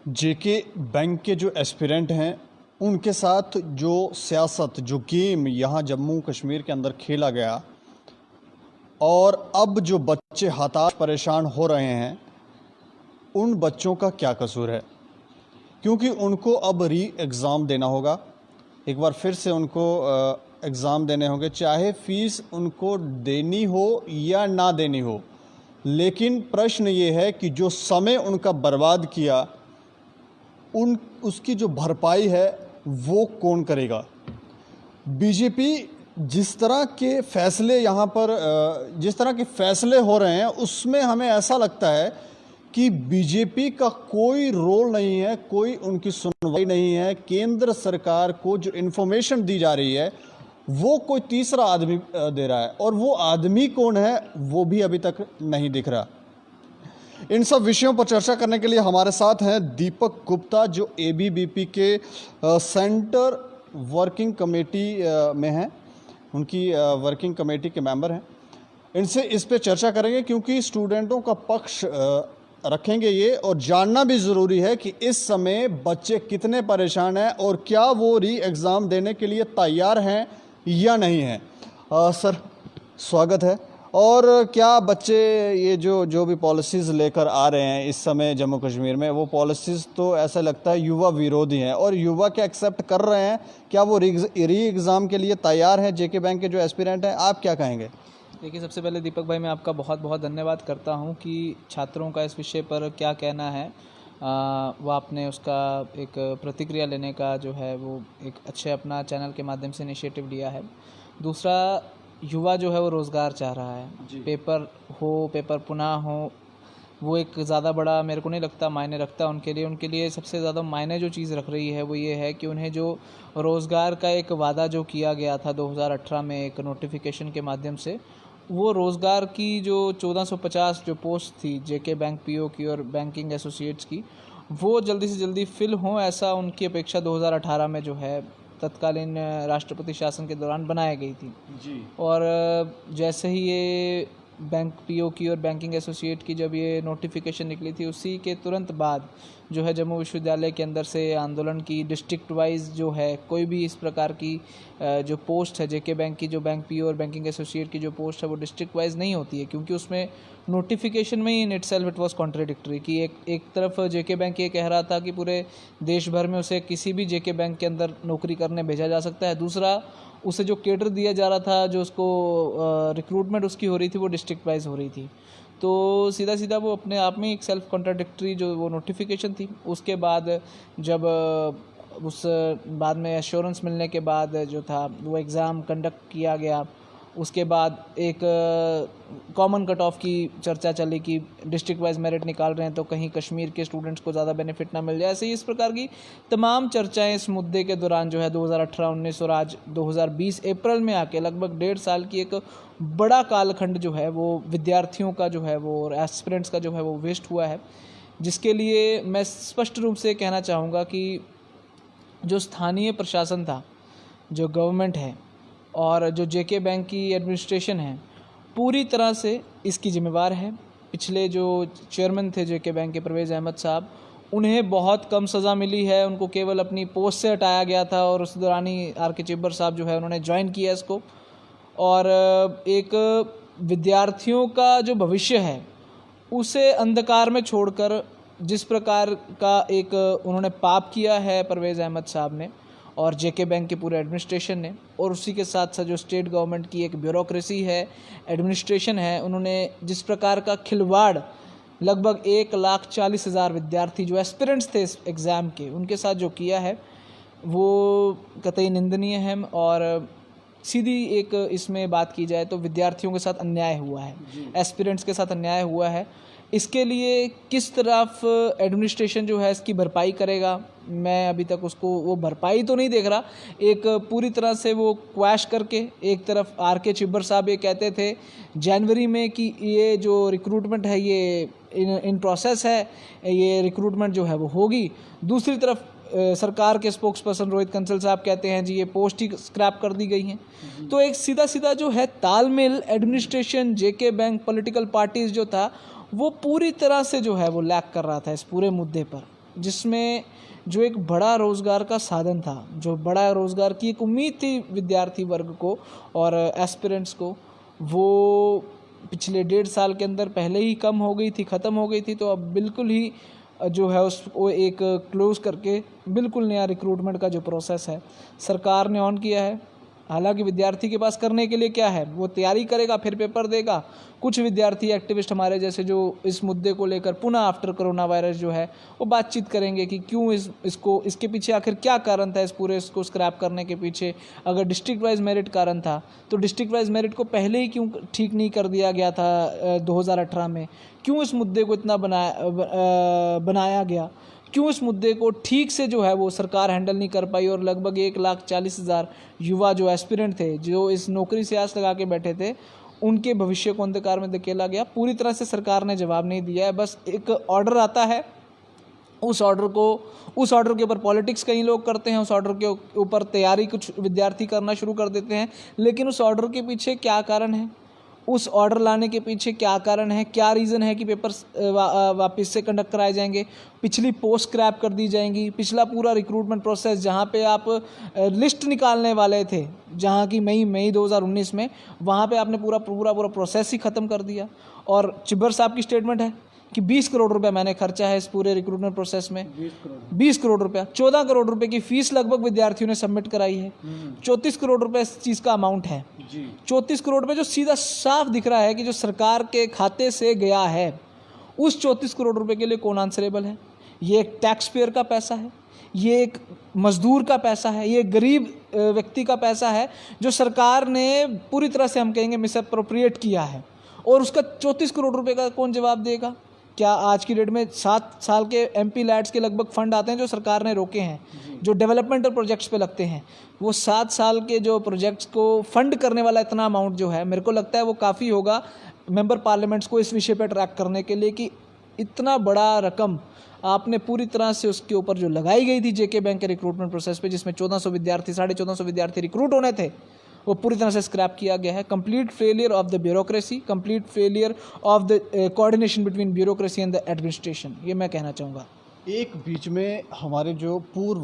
जेके bank के जो aspirant हैं उनके साथ जो सियासत जो गेम यहाँ जम्मू कश्मीर के अंदर खेला गया और अब जो बच्चे हताश परेशान हो रहे हैं उन बच्चों का क्या कसूर है, क्योंकि उनको अब री एग्ज़ाम देना होगा। एक बार फिर से उनको एग्ज़ाम देने होंगे, चाहे फ़ीस उनको देनी हो या ना देनी हो। लेकिन प्रश्न ये है कि जो समय उनका बर्बाद किया उसकी जो भरपाई है वो कौन करेगा। बीजेपी जिस तरह के फैसले यहाँ पर जिस तरह के फैसले हो रहे हैं उसमें हमें ऐसा लगता है कि बीजेपी का कोई रोल नहीं है, कोई उनकी सुनवाई नहीं है। केंद्र सरकार को जो इन्फॉर्मेशन दी जा रही है वो कोई तीसरा आदमी दे रहा है, और वो आदमी कौन है वो भी अभी तक नहीं दिख रहा। इन सब विषयों पर चर्चा करने के लिए हमारे साथ हैं दीपक गुप्ता, जो एबीवीपी के सेंटर वर्किंग कमेटी में हैं, उनकी वर्किंग कमेटी के मेंबर हैं। इनसे इस पे चर्चा करेंगे क्योंकि स्टूडेंटों का पक्ष रखेंगे ये, और जानना भी ज़रूरी है कि इस समय बच्चे कितने परेशान हैं और क्या वो री एग्ज़ाम देने के लिए तैयार हैं या नहीं हैं। सर स्वागत है। और क्या बच्चे ये जो भी पॉलिसीज़ लेकर आ रहे हैं इस समय जम्मू कश्मीर में, वो पॉलिसीज़ तो ऐसा लगता है युवा विरोधी हैं, और युवा क्या एक्सेप्ट कर रहे हैं? क्या वो री एग्ज़ाम के लिए तैयार हैं? जेके बैंक के जो एस्पिरेंट हैं, आप क्या कहेंगे? देखिए, सबसे पहले दीपक भाई मैं आपका बहुत बहुत धन्यवाद करता हूं कि छात्रों का इस विषय पर क्या कहना है वो आपने उसका एक प्रतिक्रिया लेने का जो है वो एक अच्छे अपना चैनल के माध्यम से इनिशिएटिव लिया है। दूसरा, युवा जो है वो रोज़गार चाह रहा है। पेपर हो, पेपर पुनः हो, वो एक ज़्यादा बड़ा मेरे को नहीं लगता मायने रखता उनके लिए सबसे ज़्यादा मायने जो चीज़ रख रही है वो ये है कि उन्हें जो रोज़गार का एक वादा जो किया गया था 2018 में एक नोटिफिकेशन के माध्यम से, वो रोज़गार की जो 1450 जो पोस्ट थी जेके बैंक पीओ की और बैंकिंग एसोसिएट्स की, वो जल्दी से जल्दी फिल हों, ऐसा उनकी अपेक्षा 2018 में जो है तत्कालीन राष्ट्रपति शासन के दौरान बनाई गई थी जी। और जैसे ही ये बैंक पीओ की और बैंकिंग एसोसिएट की जब ये नोटिफिकेशन निकली थी, उसी के तुरंत बाद जो है जम्मू विश्वविद्यालय के अंदर से आंदोलन की डिस्ट्रिक्ट वाइज जो है कोई भी इस प्रकार की जो पोस्ट है जेके बैंक की, जो बैंक पीओ और बैंकिंग एसोसिएट की जो पोस्ट है वो डिस्ट्रिक्ट वाइज नहीं होती है, क्योंकि उसमें नोटिफिकेशन में ही in itself it was contradictory कि एक तरफ जेके बैंक ये कह रहा था कि पूरे देश भर में उसे किसी भी जेके बैंक के अंदर नौकरी करने भेजा जा सकता है, दूसरा उसे जो केडर दिया जा रहा था, जो उसको रिक्रूटमेंट उसकी हो रही थी वो डिस्ट्रिक्ट वाइज हो रही थी। तो सीधा सीधा वो अपने आप में एक सेल्फ कॉन्ट्राडिक्टरी जो वो नोटिफिकेशन थी। उसके बाद जब उस बाद में एश्योरेंस मिलने के बाद जो था वो एग्ज़ाम कंडक्ट किया गया, उसके बाद एक कॉमन कट ऑफ की चर्चा चली कि डिस्ट्रिक्ट वाइज मेरिट निकाल रहे हैं तो कहीं कश्मीर के स्टूडेंट्स को ज़्यादा बेनिफिट ना मिल जाए। ऐसे ही इस प्रकार की तमाम चर्चाएं इस मुद्दे के दौरान जो है 2018-19 और आज 2020 अप्रैल में आके लगभग 1.5 साल की एक बड़ा कालखंड जो है वो विद्यार्थियों का जो है वो और एस्पिरेंट्स का जो है वो वेस्ट हुआ है, जिसके लिए मैं स्पष्ट रूप से कहना चाहूँगा कि जो स्थानीय प्रशासन था, जो गवर्नमेंट है और जो जेके बैंक की एडमिनिस्ट्रेशन है, पूरी तरह से इसकी जिम्मेवार है। पिछले जो चेयरमैन थे जेके बैंक के परवेज़ अहमद साहब, उन्हें बहुत कम सज़ा मिली है, उनको केवल अपनी पोस्ट से हटाया गया था और उस दौरान ही आर.के. चिब्बर साहब जो है उन्होंने ज्वाइन किया इसको। और एक विद्यार्थियों का जो भविष्य है उसे अंधकार में छोड़कर जिस प्रकार का एक उन्होंने पाप किया है परवेज़ अहमद साहब ने और जेके बैंक के पूरे एडमिनिस्ट्रेशन ने, और उसी के साथ साथ जो स्टेट गवर्नमेंट की एक ब्यूरोक्रेसी है, एडमिनिस्ट्रेशन है, उन्होंने जिस प्रकार का खिलवाड़ लगभग 1,40,000 विद्यार्थी जो एस्पिरेंट्स थे इस एग्ज़ाम के, उनके साथ जो किया है वो कतई निंदनीय है। और सीधी एक इसमें बात की जाए तो विद्यार्थियों के साथ अन्याय हुआ है, एस्पिरेंट्स के साथ अन्याय हुआ है। इसके लिए किस तरफ एडमिनिस्ट्रेशन जो है इसकी भरपाई करेगा, मैं अभी तक उसको वो भरपाई तो नहीं देख रहा। एक पूरी तरह से वो क्वैश करके, एक तरफ आर.के. चिब्बर साहब ये कहते थे जनवरी में कि ये जो रिक्रूटमेंट है ये इन प्रोसेस है, ये रिक्रूटमेंट जो है वो होगी। दूसरी तरफ सरकार के स्पोक्स पर्सन रोहित कंसल साहब कहते हैं जी ये पोस्ट ही स्क्रैप कर दी गई हैं। तो एक सीधा सीधा जो है तालमेल एडमिनिस्ट्रेशन, जेके बैंक, पॉलिटिकल पार्टीज़ जो था वो पूरी तरह से जो है वो लैक कर रहा था इस पूरे मुद्दे पर। जिसमें जो एक बड़ा रोज़गार का साधन था, जो बड़ा रोज़गार की एक उम्मीद थी विद्यार्थी वर्ग को और एस्पिरेंट्स को, वो पिछले 1.5 साल के अंदर पहले ही कम हो गई थी, ख़त्म हो गई थी। तो अब बिल्कुल ही जो है उसको एक क्लोज़ करके बिल्कुल नया रिक्रूटमेंट का जो प्रोसेस है सरकार ने ऑन किया है। हालांकि विद्यार्थी के पास करने के लिए क्या है, वो तैयारी करेगा फिर पेपर देगा। कुछ विद्यार्थी एक्टिविस्ट हमारे जैसे जो इस मुद्दे को लेकर पुनः आफ्टर कोरोना वायरस जो है वो बातचीत करेंगे कि क्यों इसके पीछे आखिर क्या कारण था, इस पूरे इसको स्क्रैप करने के पीछे। अगर डिस्ट्रिक्ट वाइज मेरिट कारण था तो डिस्ट्रिक्ट वाइज मेरिट को पहले ही क्यों ठीक नहीं कर दिया गया था 2018 में, क्यों इस मुद्दे को इतना बनाया गया, क्यों इस मुद्दे को ठीक से जो है वो सरकार हैंडल नहीं कर पाई और लगभग 1,40,000 युवा जो एस्पिरेंट थे, जो इस नौकरी से आस लगा के बैठे थे, उनके भविष्य को अंधकार में धकेला गया। पूरी तरह से सरकार ने जवाब नहीं दिया है। बस एक ऑर्डर आता है, उस ऑर्डर के ऊपर पॉलिटिक्स कई लोग करते हैं, उस ऑर्डर के ऊपर तैयारी कुछ विद्यार्थी करना शुरू कर देते हैं। लेकिन उस ऑर्डर के पीछे क्या कारण है, उस ऑर्डर लाने के पीछे क्या कारण है, क्या रीज़न है कि पेपर्स वापस से कंडक्ट कराए जाएंगे, पिछली पोस्ट स्क्रैप कर दी जाएंगी, पिछला पूरा रिक्रूटमेंट प्रोसेस जहां पे आप लिस्ट निकालने वाले थे, जहां की मई 2019 में, वहां पे आपने पूरा प्रोसेस ही ख़त्म कर दिया। और चिब्बर साहब की स्टेटमेंट है कि 20 करोड़ रुपया मैंने खर्चा है इस पूरे रिक्रूटमेंट प्रोसेस में। 20 करोड़ रुपया, 14 करोड़ रुपए की फीस लगभग विद्यार्थियों ने सबमिट कराई है। 34 करोड़ रुपए इस चीज़ का अमाउंट है। 34 करोड़ रुपए जो सीधा साफ दिख रहा है कि जो सरकार के खाते से गया है, उस 34 करोड़ रुपए के लिए कौन आंसरेबल है? ये एक टैक्स पेयर का पैसा है, ये एक मजदूर का पैसा है, ये एक गरीब व्यक्ति का पैसा है जो सरकार ने पूरी तरह से हम कहेंगे मिसअप्रोप्रिएट किया है। और उसका 34 करोड़ रुपए का कौन जवाब देगा? क्या आज की डेट में 7 साल के MP लैड्स के लगभग फंड आते हैं जो सरकार ने रोके हैं, जो डेवलपमेंटल प्रोजेक्ट्स पे लगते हैं, वो 7 साल के जो प्रोजेक्ट्स को फंड करने वाला इतना अमाउंट जो है, मेरे को लगता है वो काफ़ी होगा मेंबर पार्लियामेंट्स को इस विषय पर ट्रैक करने के लिए कि इतना बड़ा रकम आपने पूरी तरह से उसके ऊपर जो लगाई गई थी JK बैंक के रिक्रूटमेंट प्रोसेस पे, जिसमें 1400 विद्यार्थी रिक्रूट होने थे, वो पूरी तरह से स्क्रैप किया गया है। Complete failure of the bureaucracy, complete failure of the coordination between bureaucracy and the administration, ये मैं कहना चाहूँगा। एक बीच में हमारे जो पूर्व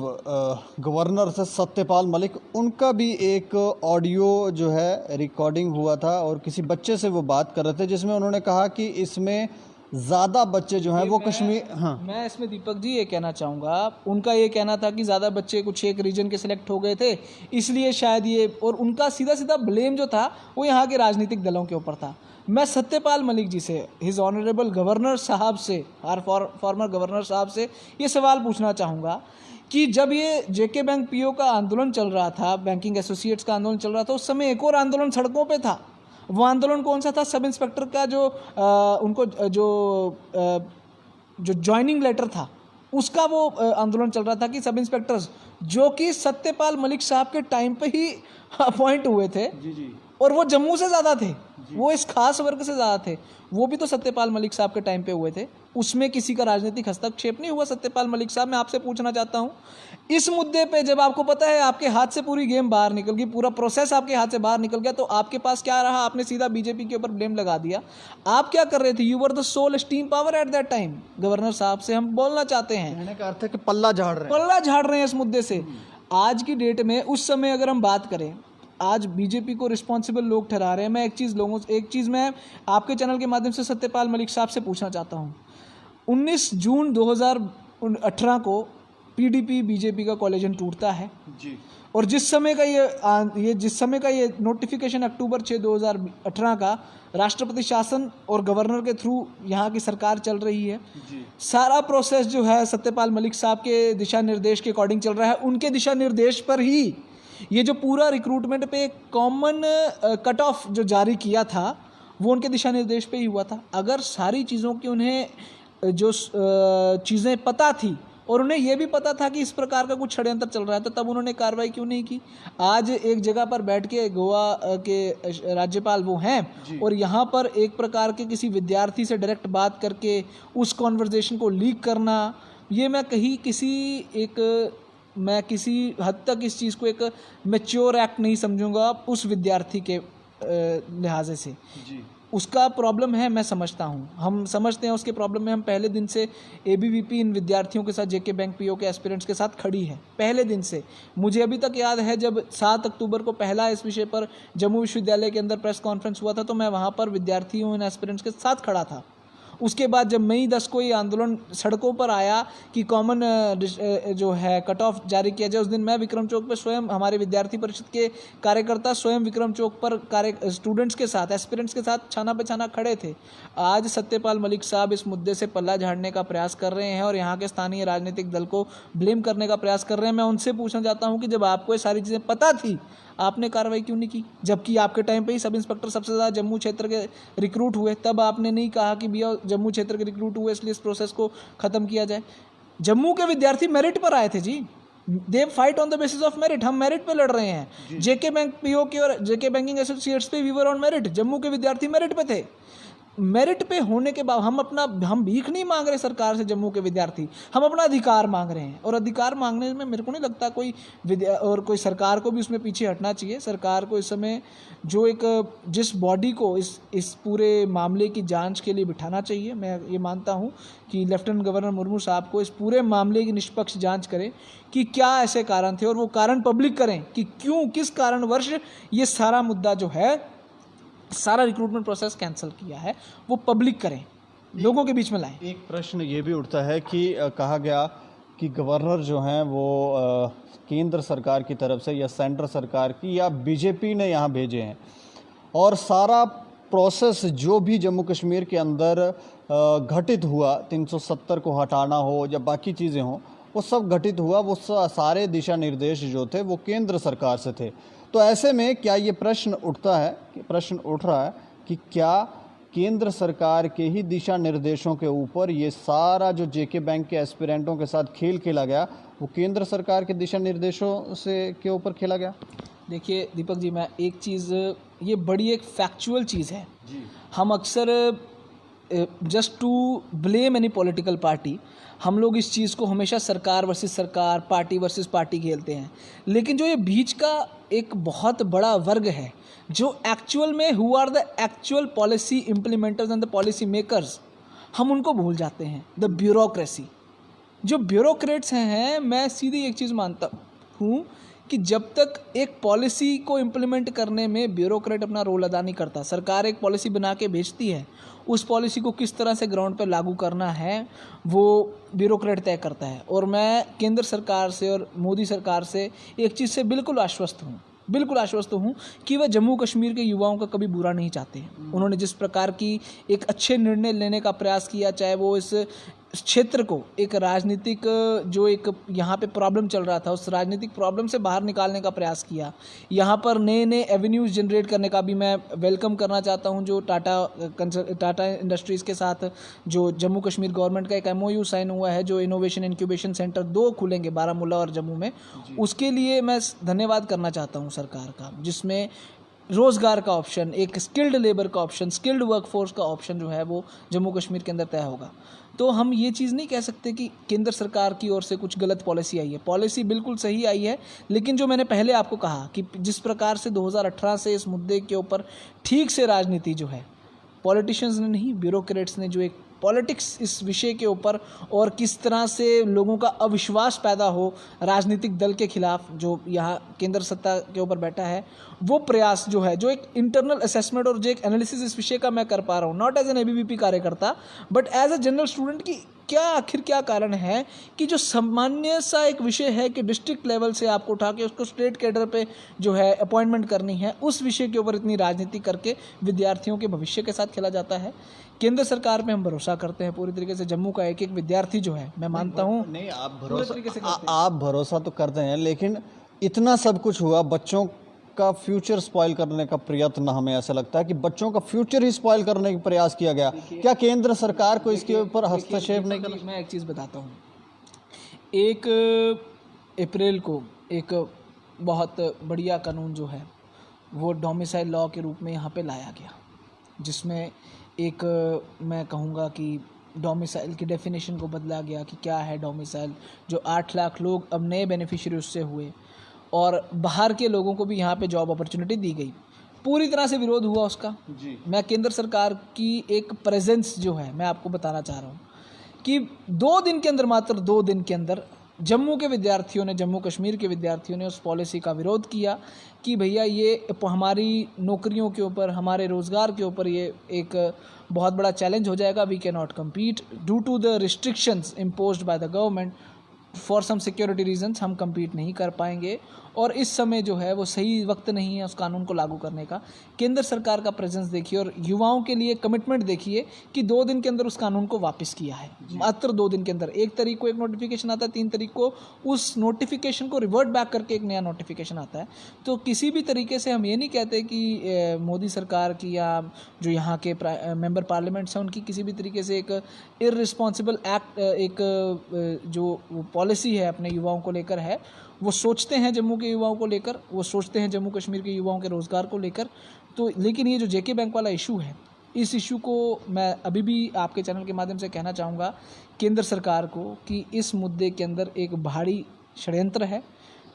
गवर्नर थे सत्यपाल मलिक, उनका भी एक ऑडियो जो है रिकॉर्डिंग हुआ था और किसी बच्चे से वो बात कर रहे थे, जिसमें उन्होंने कहा कि इसमें ज़्यादा बच्चे जो हैं वो कश्मीर। हाँ, मैं इसमें दीपक जी ये कहना चाहूँगा, उनका ये कहना था कि ज़्यादा बच्चे कुछ एक रीजन के सिलेक्ट हो गए थे, इसलिए शायद ये, और उनका सीधा ब्लेम जो था वो यहाँ के राजनीतिक दलों के ऊपर था। मैं सत्यपाल मलिक जी से, हिज ऑनरेबल गवर्नर साहब से, फॉर्मर गवर्नर साहब से ये सवाल पूछना चाहूँगा कि जब ये JK बैंक PO का आंदोलन चल रहा था, बैंकिंग एसोसिएट्स का आंदोलन चल रहा था, उस समय एक और आंदोलन सड़कों पे था। वो आंदोलन कौन सा था? सब इंस्पेक्टर का उनको जो ज्वाइनिंग लेटर था, उसका वो आंदोलन चल रहा था कि सब इंस्पेक्टर्स जो कि सत्यपाल मलिक साहब के टाइम पे ही अपॉइंट हुए थे, और वो जम्मू से ज़्यादा थे, वो इस खास वर्ग से ज़्यादा थे, वो भी तो सत्यपाल मलिक साहब के टाइम पे हुए थे। उसमें किसी का राजनीतिक हस्तक्षेप नहीं हुआ। सत्यपाल मलिक साहब, मैं आपसे पूछना चाहता हूँ, इस मुद्दे पे जब आपको पता है आपके हाथ से पूरी गेम बाहर निकल गई, पूरा प्रोसेस आपके हाथ से बाहर निकल गया, तो आपके पास क्या रहा? आपने सीधा BJP के ऊपर ब्लेम लगा दिया। आप क्या कर रहे थे? You were the sole steam power at that time. Governor साहब से हम बोलना चाहते हैं, कहने का अर्थ है कि पल्ला झाड़ रहे हैं इस मुद्दे से। आज की डेट में, उस समय अगर हम बात करें, आज BJP को रिस्पॉन्सिबल लोग ठहरा रहे हैं। मैं एक चीज़ मैं आपके चैनल के माध्यम से सत्यपाल मलिक साहब से पूछना चाहता हूँ। 19 जून 2018 को PDP BJP का कॉलेजन टूटता है जी, और जिस समय का ये नोटिफिकेशन अक्टूबर 6, 2018 का राष्ट्रपति शासन और गवर्नर के थ्रू यहाँ की सरकार चल रही है जी। सारा प्रोसेस जो है सत्यपाल मलिक साहब के दिशा निर्देश के अकॉर्डिंग चल रहा है। उनके दिशा निर्देश पर ही ये जो पूरा रिक्रूटमेंट पे एक कॉमन कट ऑफ जो जारी किया था, वो उनके दिशा निर्देश पे ही हुआ था। अगर सारी चीज़ों की उन्हें जो चीज़ें पता थी और उन्हें यह भी पता था कि इस प्रकार का कुछ षड्यंत्र चल रहा है, तो तब उन्होंने कार्रवाई क्यों नहीं की? आज एक जगह पर बैठ के गोवा के राज्यपाल वो हैं, और यहाँ पर एक प्रकार के किसी विद्यार्थी से डायरेक्ट बात करके उस कॉन्वर्जेशन को लीक करना, ये मैं किसी हद तक इस चीज़ को एक मैच्योर एक्ट नहीं समझूंगा उस विद्यार्थी के लिहाजे से जी। उसका प्रॉब्लम है, मैं समझता हूँ, हम समझते हैं उसके प्रॉब्लम में। हम पहले दिन से एबीवीपी इन विद्यार्थियों के साथ, जेके बैंक पीओ के एस्पिरेंट्स के साथ खड़ी है पहले दिन से। मुझे अभी तक याद है जब 7 अक्टूबर को पहला इस विषय पर जम्मू विश्वविद्यालय के अंदर प्रेस कॉन्फ्रेंस हुआ था, तो मैं वहाँ पर विद्यार्थियों इन एस्पिरेंट्स के साथ खड़ा था। उसके बाद जब मई 10 को ये आंदोलन सड़कों पर आया कि कॉमन जो है कट ऑफ जारी किया जाए, उस दिन मैं विक्रम चौक पर स्वयं, हमारे विद्यार्थी परिषद के कार्यकर्ता स्वयं विक्रम चौक पर स्टूडेंट्स के साथ, एस्पिरेंट्स के साथ छाना पे छाना खड़े थे। आज सत्यपाल मलिक साहब इस मुद्दे से पल्ला झाड़ने का प्रयास कर रहे हैं और यहाँ के स्थानीय राजनीतिक दल को ब्लेम करने का प्रयास कर रहे हैं। मैं उनसे पूछना चाहता हूँ कि जब आपको ये सारी चीज़ें पता थी, आपने कार्रवाई क्यों नहीं की? जबकि आपके टाइम पे ही सब इंस्पेक्टर सबसे ज़्यादा जम्मू क्षेत्र के रिक्रूट हुए, तब आपने नहीं कहा कि भैया जम्मू क्षेत्र के रिक्रूट हुए इसलिए इस प्रोसेस को ख़त्म किया जाए। जम्मू के विद्यार्थी मेरिट पर आए थे जी, they fight on the basis of merit. हम मेरिट पे लड़ रहे हैं। जेके बैंक पीओ के और जेके बैंकिंग एसोसिएट्स पे we were on merit. Jammu के विद्यार्थी मेरिट पे थे। मेरिट पे होने के बाद हम भीख नहीं मांग रहे सरकार से। जम्मू के विद्यार्थी हम अपना अधिकार मांग रहे हैं, और अधिकार मांगने में मेरे को नहीं लगता कोई सरकार को भी उसमें पीछे हटना चाहिए। सरकार को इस समय जो जिस बॉडी को इस पूरे मामले की जांच के लिए बिठाना चाहिए, मैं ये मानता हूँ कि लेफ्टिनेंट गवर्नर मुर्मू साहब को इस पूरे मामले की निष्पक्ष जांच करें कि क्या ऐसे कारण थे, और वो कारण पब्लिक करें कि क्यों, किस कारणवश ये सारा मुद्दा जो है, सारा रिक्रूटमेंट प्रोसेस कैंसिल किया है, वो पब्लिक करें, लोगों के बीच में लाएं। एक प्रश्न ये भी उठता है कि कहा गया कि गवर्नर जो हैं वो केंद्र सरकार की तरफ से या सेंट्रल सरकार की या बीजेपी ने यहाँ भेजे हैं, और सारा प्रोसेस जो भी जम्मू कश्मीर के अंदर घटित हुआ, 370 को हटाना हो या बाकी चीज़ें हों, वो सब घटित हुआ, वो सारे दिशा निर्देश जो थे वो केंद्र सरकार से थे। तो ऐसे में क्या ये प्रश्न उठ रहा है कि क्या केंद्र सरकार के ही दिशा निर्देशों के ऊपर ये सारा जो जेके बैंक के एस्पिरेंटों के साथ खेल खेला गया, वो केंद्र सरकार के दिशा निर्देशों के ऊपर खेला गया? देखिए दीपक जी, मैं एक चीज़, ये बड़ी एक फैक्चुअल चीज़ है जी। हम अक्सर just to blame any political party, हम लोग इस चीज़ को हमेशा सरकार वर्सेस सरकार, पार्टी वर्सेस पार्टी खेलते हैं। लेकिन जो ये बीच का एक बहुत बड़ा वर्ग है, जो एक्चुअल में who are the actual policy implementers and the policy makers, हम उनको भूल जाते हैं। द ब्यूरोक्रेसी, जो ब्यूरोक्रेट्स हैं, मैं सीधी एक चीज़ मानता हूँ कि जब तक एक पॉलिसी को इम्प्लीमेंट करने में ब्यूरोक्रेट अपना रोल अदा नहीं करता, सरकार एक पॉलिसी बना के भेजती है, उस पॉलिसी को किस तरह से ग्राउंड पर लागू करना है वो ब्यूरोक्रेट तय करता है। और मैं केंद्र सरकार से और मोदी सरकार से एक चीज़ से बिल्कुल आश्वस्त हूँ कि वह जम्मू कश्मीर के युवाओं का कभी बुरा नहीं चाहते। उन्होंने जिस प्रकार की एक अच्छे निर्णय लेने का प्रयास किया, चाहे वो इस क्षेत्र को एक राजनीतिक जो एक यहाँ पे प्रॉब्लम चल रहा था, उस राजनीतिक प्रॉब्लम से बाहर निकालने का प्रयास किया। यहाँ पर नए नए एवेन्यूज़ जनरेट करने का भी मैं वेलकम करना चाहता हूँ। जो टाटा इंडस्ट्रीज़ के साथ जो जम्मू कश्मीर गवर्नमेंट का एक MOU साइन हुआ है, जो इनोवेशन इंक्यूबेशन सेंटर 2 खुलेंगे बारामूला और जम्मू में, उसके लिए मैं धन्यवाद करना चाहता हूँ सरकार का, जिसमें रोज़गार का ऑप्शन, एक स्किल्ड लेबर का ऑप्शन, स्किल्ड वर्कफोर्स का ऑप्शन जो है वो जम्मू कश्मीर के अंदर तय होगा। तो हम ये चीज़ नहीं कह सकते कि केंद्र सरकार की ओर से कुछ गलत पॉलिसी आई है। पॉलिसी बिल्कुल सही आई है, लेकिन जो मैंने पहले आपको कहा कि जिस प्रकार से 2018 से इस मुद्दे के ऊपर ठीक से राजनीति जो है, पॉलिटिशियंस ने नहीं, ब्यूरोक्रेट्स ने जो एक पॉलिटिक्स इस विषय के ऊपर, और किस तरह से लोगों का अविश्वास पैदा हो राजनीतिक दल के खिलाफ जो यहाँ केंद्र सत्ता के ऊपर बैठा है, वो प्रयास जो है, जो एक इंटरनल असेसमेंट और जो एक एनालिसिस इस विषय का मैं कर पा रहा हूँ, नॉट एज एन ABVP कार्यकर्ता but as a general student, की क्या कारण है कि जो सामान्य सा एक विषय है कि डिस्ट्रिक्ट लेवल से आपको उठा के उसको स्टेट कैडर पे जो है अपॉइंटमेंट करनी है, उस विषय के ऊपर इतनी राजनीति करके विद्यार्थियों के भविष्य के साथ खेला जाता है। केंद्र सरकार पे हम भरोसा करते हैं पूरी तरीके से। जम्मू का एक एक विद्यार्थी जो है, मैं मानता हूँ, नहीं आप भरोसा तो करते हैं, लेकिन इतना सब कुछ हुआ, बच्चों का फ्यूचर स्पॉइल करने का प्रयत्न, हमें ऐसा लगता है कि बच्चों का फ्यूचर ही स्पॉइल करने का प्रयास किया गया। क्या केंद्र सरकार को इसके ऊपर हस्तक्षेप नहीं करना? मैं एक चीज़ बताता हूँ। 1 अप्रैल को एक बहुत बढ़िया कानून जो है वो डोमिसाइल लॉ के रूप में यहाँ पे लाया गया, जिसमें एक मैं कहूँगा कि डोमिसाइल की डेफिनेशन को बदला गया कि क्या है डोमिसाइल। जो 8 लाख लोग अब नए बेनिफिशियरी उससे हुए, और बाहर के लोगों को भी यहाँ पे जॉब अपॉर्चुनिटी दी गई। पूरी तरह से विरोध हुआ उसका। जी मैं केंद्र सरकार की एक प्रेजेंस जो है मैं आपको बताना चाह रहा हूँ कि 2 दिन के अंदर, मात्र 2 दिन के अंदर जम्मू के विद्यार्थियों ने, जम्मू कश्मीर के विद्यार्थियों ने उस पॉलिसी का विरोध किया कि भैया ये हमारी नौकरियों के ऊपर, हमारे रोज़गार के ऊपर ये एक बहुत बड़ा चैलेंज हो जाएगा। We can not compete due to the restrictions imposed by the government for some security reasons, हम कम्पीट नहीं कर पाएंगे और इस समय जो है वो सही वक्त नहीं है उस कानून को लागू करने का। केंद्र सरकार का प्रेजेंस देखिए और युवाओं के लिए कमिटमेंट देखिए कि 2 दिन के अंदर उस कानून को वापस किया है, मात्र 2 दिन के अंदर। 1 तारीख को एक नोटिफिकेशन आता है, 3 तारीख को उस नोटिफिकेशन को रिवर्ट बैक करके एक नया नोटिफिकेशन आता है। तो किसी भी तरीके से हम ये नहीं कहते कि मोदी सरकार की या जो यहाँ के मेंबर पार्लियामेंट्स हैं उनकी किसी भी तरीके से एक इररिस्पॉन्सिबल एक्ट, एक जो पॉलिसी है अपने युवाओं को लेकर है, वो सोचते हैं जम्मू के युवाओं को लेकर, वो सोचते हैं जम्मू कश्मीर के युवाओं के रोज़गार को लेकर। तो लेकिन ये जो जेके बैंक वाला इशू है, इस इशू को मैं अभी भी आपके चैनल के माध्यम से कहना चाहूँगा केंद्र सरकार को कि इस मुद्दे के अंदर एक भारी षड्यंत्र है,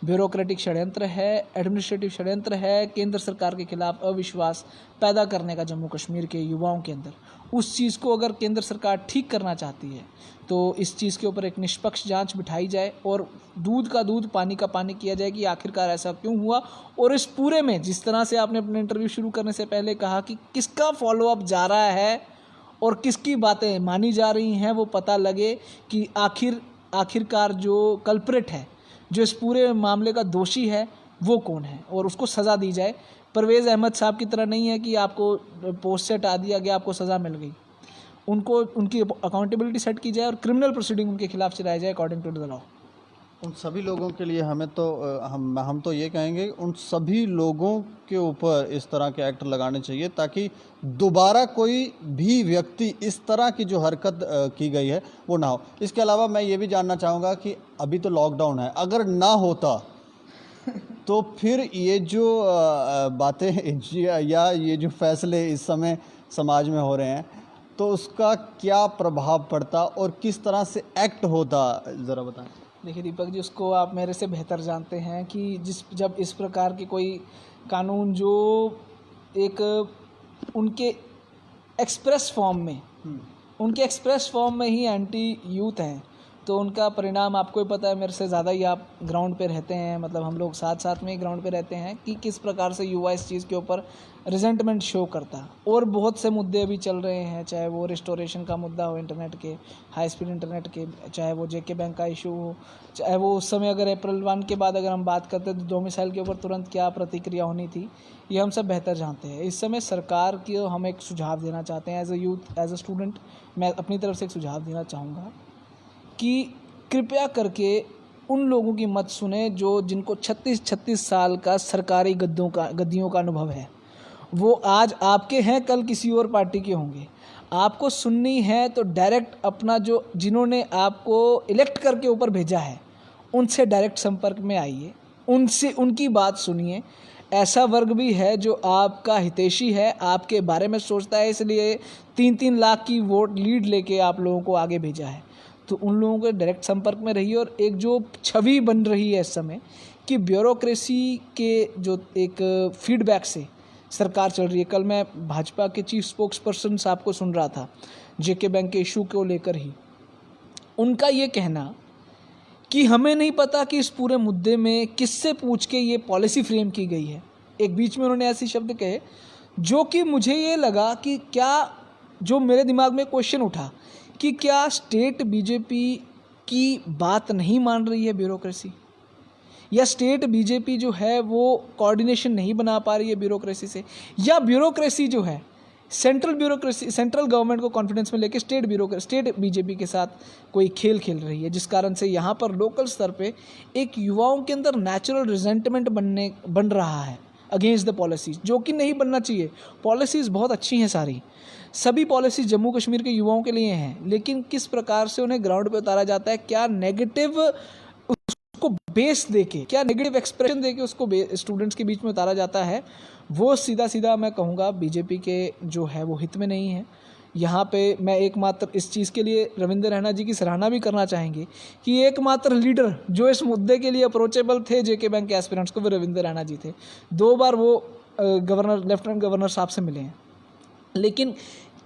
ब्यूरोक्रेटिक षड्यंत्र है, एडमिनिस्ट्रेटिव षड्यंत्र है, केंद्र सरकार के खिलाफ अविश्वास पैदा करने का जम्मू कश्मीर के युवाओं के अंदर। उस चीज़ को अगर केंद्र सरकार ठीक करना चाहती है तो इस चीज़ के ऊपर एक निष्पक्ष जांच बिठाई जाए और दूध का दूध पानी का पानी किया जाए कि आखिरकार ऐसा क्यों हुआ। और इस पूरे में जिस तरह से आपने अपने इंटरव्यू शुरू करने से पहले कहा कि किसका फॉलोअप जा रहा है और किसकी बातें मानी जा रही हैं, वो पता लगे कि आखिरकार जो कल्प्रिट है, जो इस पूरे मामले का दोषी है, वो कौन है और उसको सज़ा दी जाए। परवेज़ अहमद साहब की तरह नहीं है कि आपको पोस्ट से हटा दिया गया, आपको सज़ा मिल गई। उनको उनकी अकाउंटेबिलिटी सेट की जाए और क्रिमिनल प्रोसीडिंग उनके खिलाफ चलाई जाए अकॉर्डिंग टू द लॉ। उन सभी लोगों के लिए हमें तो हम तो ये कहेंगे उन सभी लोगों के ऊपर इस तरह के एक्ट लगाने चाहिए ताकि दोबारा कोई भी व्यक्ति इस तरह की जो हरकत की गई है वो ना हो। इसके अलावा मैं ये भी जानना चाहूँगा कि अभी तो लॉकडाउन है, अगर ना होता तो फिर ये जो बातें या ये जो फैसले इस समय समाज में हो रहे हैं तो उसका क्या प्रभाव पड़ता और किस तरह से एक्ट होता, ज़रा बताएं। देखिए दीपक जी, उसको आप मेरे से बेहतर जानते हैं कि जब इस प्रकार की कोई कानून जो एक उनके एक्सप्रेस फॉर्म में ही एंटी यूथ हैं, तो उनका परिणाम आपको ही पता है, मेरे से ज़्यादा ही आप ग्राउंड पे रहते हैं, मतलब हम लोग साथ साथ में ही ग्राउंड पे रहते हैं कि किस प्रकार से युवा इस चीज़ के ऊपर रिजेंटमेंट शो करता। और बहुत से मुद्दे अभी चल रहे हैं, चाहे वो रिस्टोरेशन का मुद्दा हो इंटरनेट के, हाई स्पीड इंटरनेट के, चाहे वो जेके बैंक का इशू हो, चाहे वो उस समय अगर अप्रैल 1 के बाद अगर हम बात करते हैं तो डोमिसाइल के ऊपर तुरंत क्या प्रतिक्रिया होनी थी, ये हम सब बेहतर जानते हैं। इस समय सरकार की हम एक सुझाव देना चाहते हैं as a youth, as a student, मैं अपनी तरफ से एक सुझाव देना चाहूँगा कि कृपया करके उन लोगों की मत सुने जिनको 36 साल का सरकारी गद्दियों का अनुभव है। वो आज आपके हैं, कल किसी और पार्टी के होंगे। आपको सुननी है तो डायरेक्ट अपना जिन्होंने आपको इलेक्ट करके ऊपर भेजा है उनसे डायरेक्ट संपर्क में आइए, उनकी बात सुनिए। ऐसा वर्ग भी है जो आपका हितैषी है, आपके बारे में सोचता है, इसलिए 3-3 लाख की वोट लीड लेके आप लोगों को आगे भेजा है। तो उन लोगों के डायरेक्ट संपर्क में रहिए। और एक जो छवि बन रही है इस समय कि ब्यूरोक्रेसी के जो एक फीडबैक से सरकार चल रही है, कल मैं भाजपा के चीफ स्पोक्स पर्सन साहब को सुन रहा था जेके बैंक के इशू को लेकर ही, उनका ये कहना कि हमें नहीं पता कि इस पूरे मुद्दे में किससे पूछ के ये पॉलिसी फ्रेम की गई है। एक बीच में उन्होंने ऐसे शब्द कहे जो कि मुझे ये लगा कि जो मेरे दिमाग में क्वेश्चन उठा कि क्या स्टेट बीजेपी की बात नहीं मान रही है ब्यूरोक्रेसी, या स्टेट बीजेपी जो है वो कोऑर्डिनेशन नहीं बना पा रही है ब्यूरोक्रेसी से, या ब्यूरोक्रेसी जो है सेंट्रल गवर्नमेंट को कॉन्फिडेंस में लेके स्टेट बीजेपी के साथ कोई खेल खेल रही है, जिस कारण से यहाँ पर लोकल स्तर पे एक युवाओं के अंदर नेचुरल रिजेंटमेंट बन रहा है अगेंस्ट द पॉलिसीज, जो कि नहीं बनना चाहिए। पॉलिसीज़ बहुत अच्छी हैं, सभी पॉलिसीज जम्मू कश्मीर के युवाओं के लिए हैं, लेकिन किस प्रकार से उन्हें ग्राउंड पे उतारा जाता है, क्या नेगेटिव उसको बेस देके, क्या नेगेटिव एक्सप्रेशन देके उसको स्टूडेंट्स के बीच में उतारा जाता है, वो सीधा मैं कहूँगा बीजेपी के जो है वो हित में नहीं है। यहाँ पे मैं एकमात्र इस चीज़ के लिए रविंद्र रैना जी की सराहना भी करना चाहेंगे कि एकमात्र लीडर जो इस मुद्दे के लिए अप्रोचेबल थे जेके बैंक के एस्पिरेंट्स को, वो रविंद्र रैना जी थे। 2 बार वो गवर्नर लेफ्टिनेंट गवर्नर साहब से मिले हैं, लेकिन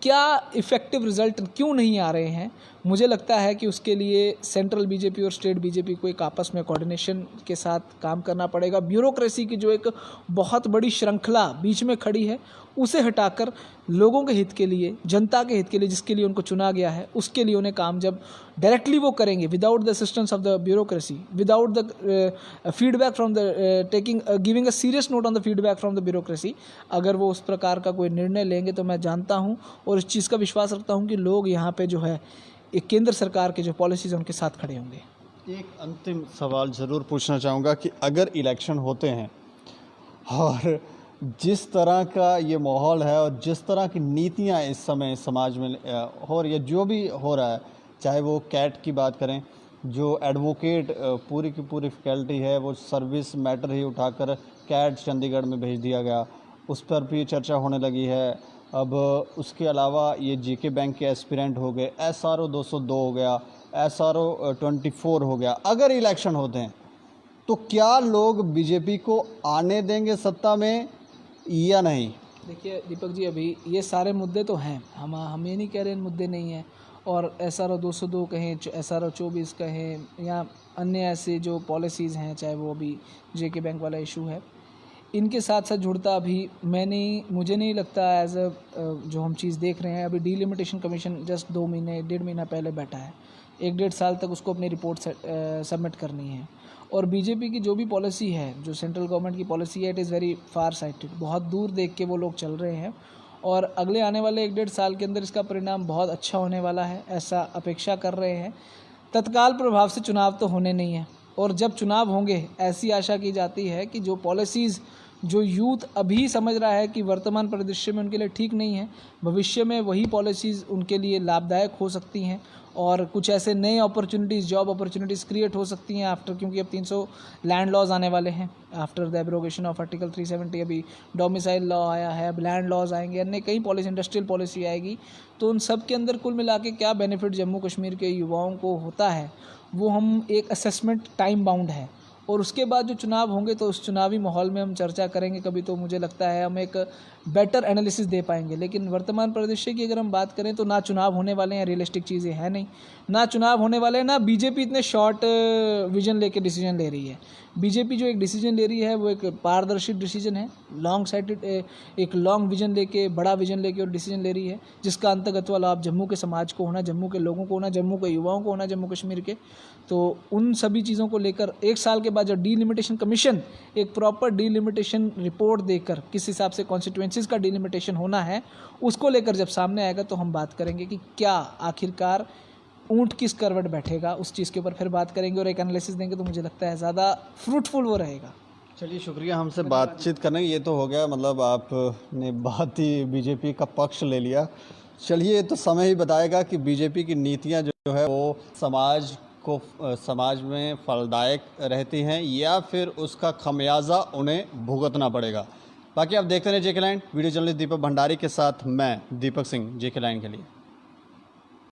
क्या इफ़ेक्टिव रिज़ल्ट क्यों नहीं आ रहे हैं? मुझे लगता है कि उसके लिए सेंट्रल बीजेपी और स्टेट बीजेपी को एक आपस में कोऑर्डिनेशन के साथ काम करना पड़ेगा। ब्यूरोक्रेसी की जो एक बहुत बड़ी श्रृंखला बीच में खड़ी है, उसे हटाकर लोगों के हित के लिए, जनता के हित के लिए, जिसके लिए उनको चुना गया है, उसके लिए उन्हें काम जब डायरेक्टली वो करेंगे, without the assistance of the bureaucracy, without the feedback from the giving a serious note on the feedback from the bureaucracy, अगर वो उस प्रकार का कोई निर्णय लेंगे तो मैं जानता हूँ और इस चीज़ का विश्वास रखता हूँ कि लोग यहाँ पे जो है एक केंद्र सरकार के जो पॉलिसीज़ हैं उनके साथ खड़े होंगे। एक अंतिम सवाल ज़रूर पूछना चाहूँगा कि अगर इलेक्शन होते हैं और जिस तरह का ये माहौल है और जिस तरह की नीतियाँ इस समय समाज में हो रही है, जो भी हो रहा है, चाहे वो कैट की बात करें, जो एडवोकेट पूरी की पूरी फैकल्टी है वो सर्विस मैटर ही उठाकर कैट चंडीगढ़ में भेज दिया गया, उस पर भी चर्चा होने लगी है। अब उसके अलावा ये जीके बैंक के एस्पिरेंट हो गए, SRO 202 हो गया, SRO 24 हो गया। अगर इलेक्शन होते हैं तो क्या लोग बीजेपी को आने देंगे सत्ता में या नहीं? देखिए दीपक जी, अभी ये सारे मुद्दे तो हैं, हम ये नहीं कह रहे इन मुद्दे नहीं हैं, और SRO 202 कहें, SRO 24 कहें, या अन्य ऐसे जो पॉलिसीज़ हैं, चाहे वो अभी जेके बैंक वाला इशू है, इनके साथ साथ जुड़ता अभी मुझे नहीं लगता एज अ जो हम चीज़ देख रहे हैं। अभी डीलिमिटेशन कमीशन जस्ट 2 महीने 1.5 महीना पहले बैठा है, 1-1.5 साल तक उसको अपनी रिपोर्ट सबमिट करनी है। और बीजेपी की जो भी पॉलिसी है, जो सेंट्रल गवर्नमेंट की पॉलिसी है, it is very far sighted, बहुत दूर देख के वो लोग चल रहे हैं, और अगले आने वाले 1-1.5 साल के अंदर इसका परिणाम बहुत अच्छा होने वाला है, ऐसा अपेक्षा कर रहे हैं। तत्काल प्रभाव से चुनाव तो होने नहीं है, और जब चुनाव होंगे ऐसी आशा की जाती है कि जो पॉलिसीज़ जो यूथ अभी समझ रहा है कि वर्तमान परिदृश्य में उनके लिए ठीक नहीं है, भविष्य में वही पॉलिसीज़ उनके लिए लाभदायक हो सकती हैं, और कुछ ऐसे नए अपॉर्चुनिटीज़, जॉब अपॉर्चुनिटीज़ क्रिएट हो सकती हैं आफ्टर, क्योंकि अब 300 लैंड लॉज आने वाले हैं after the abrogation of article 370। अभी डोमिसाइल लॉ आया है, अब लैंड लॉज आएंगे, अन्य कई पॉलिसी, इंडस्ट्रियल पॉलिसी आएगी। तो उन सब के अंदर कुल मिला के क्या बेनिफिट जम्मू कश्मीर के युवाओं को होता है, वो हम एक असेसमेंट टाइम बाउंड है, और उसके बाद जो चुनाव होंगे तो उस चुनावी माहौल में हम चर्चा करेंगे कभी, तो मुझे लगता है हम एक बेटर एनालिसिस दे पाएंगे। लेकिन वर्तमान परिदृश्य की अगर हम बात करें तो ना चुनाव होने वाले हैं, रियलिस्टिक चीज़ें हैं नहीं, ना चुनाव होने वाले हैं, ना बीजेपी इतने शॉर्ट विजन लेके डिसीजन ले रही है। बीजेपी जो एक डिसीजन ले रही है वो एक पारदर्शी डिसीजन है, लॉन्ग साइटेड, एक लॉन्ग विजन लेके, बड़ा विजन लेके और डिसीजन ले रही है, जिसका अंतर्गत लाभ जम्मू के समाज को होना, जम्मू के लोगों को होना, जम्मू के युवाओं को होना, जम्मू कश्मीर के। तो उन सभी चीज़ों को लेकर 1 साल के बाद जब डीलिमिटेशन कमीशन एक प्रॉपर डीलिमिटेशन रिपोर्ट देकर किस हिसाब से कॉन्स्टिट्यूएंसीज का डीलिमिटेशन होना है, उसको लेकर जब सामने आएगा तो हम बात करेंगे कि क्या आखिरकार ऊंट किस करवट बैठेगा, उस चीज़ के ऊपर फिर बात करेंगे और एक एनालिसिस देंगे, तो मुझे लगता है ज़्यादा फ्रूटफुल वो रहेगा। चलिए, शुक्रिया हमसे बातचीत करने। ये तो हो गया, मतलब आपने बहुत ही बीजेपी का पक्ष ले लिया। चलिए, ये तो समय ही बताएगा कि बीजेपी की नीतियां जो है वो समाज में फलदायक रहती हैं या फिर उसका खमियाजा उन्हें भुगतना पड़ेगा। बाकी आप देखते रहे जेके लाइन। वीडियो जर्नलिस्ट दीपक भंडारी के साथ मैं दीपक सिंह, जेके लाइन के लिए।